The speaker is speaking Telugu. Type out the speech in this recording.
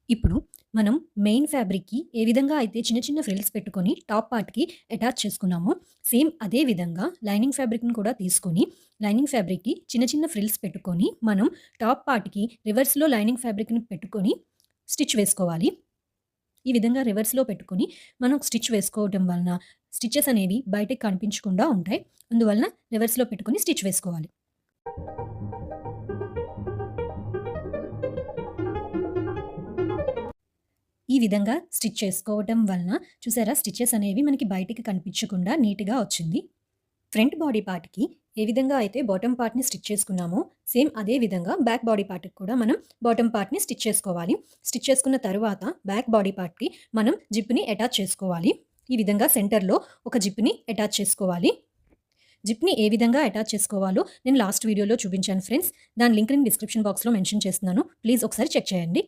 ఇప్పుడు మనం మెయిన్ ఫ్యాబ్రిక్‌కి ఏ విధంగా అయితే చిన్న చిన్న ఫ్రిల్స్ పెట్టుకొని టాప్ పార్ట్‌కి అటాచ్ చేసుకున్నామో, సేమ్ అదే విధంగా లైనింగ్ ఫ్యాబ్రిక్‌ని కూడా తీసుకొని, లైనింగ్ ఫ్యాబ్రిక్‌కి చిన్న చిన్న ఫ్రిల్స్ పెట్టుకొని, మనం టాప్ పార్ట్‌కి రివర్స్‌లో లైనింగ్ ఫ్యాబ్రిక్‌ని పెట్టుకొని స్టిచ్ వేసుకోవాలి. ఈ విధంగా రివర్స్‌లో పెట్టుకొని మనం స్టిచ్ వేసుకోవటం వలన స్టిచెస్ అనేవి బయటకి కనిపించకుండా ఉంటాయి. అందువలన రివర్స్‌లో పెట్టుకొని స్టిచ్ వేసుకోవాలి. ఈ విధంగా స్టిచ్ చేసుకోవటం వలన చూసారా స్టిచెస్ అనేవి మనకి బయటికి కనిపించకుండా నీట్‌గా వచ్చింది. ఫ్రంట్ బాడీ పార్ట్‌కి ఏ విధంగా అయితే బాటమ్ పార్ట్‌ని స్టిచ్ చేసుకున్నామో, సేమ్ అదే విధంగా బ్యాక్ బాడీ పార్ట్‌కి కూడా మనం బాటమ్ పార్ట్‌ని స్టిచ్ చేసుకోవాలి. స్టిచ్ చేసుకున్న తరువాత బ్యాక్ బాడీ పార్ట్‌కి మనం జిప్‌ని అటాచ్ చేసుకోవాలి. ఈ విధంగా సెంటర్‌లో ఒక జిప్‌ని అటాచ్ చేసుకోవాలి. జిప్‌ని ఏ విధంగా అటాచ్ చేసుకోవాలో నేను లాస్ట్ వీడియోలో చూపించాను ఫ్రెండ్స్. దాని లింక్ నేను డిస్క్రిప్షన్ బాక్స్‌లో మెన్షన్ చేస్తున్నాను. ప్లీజ్ ఒకసారి చెక్ చేయండి.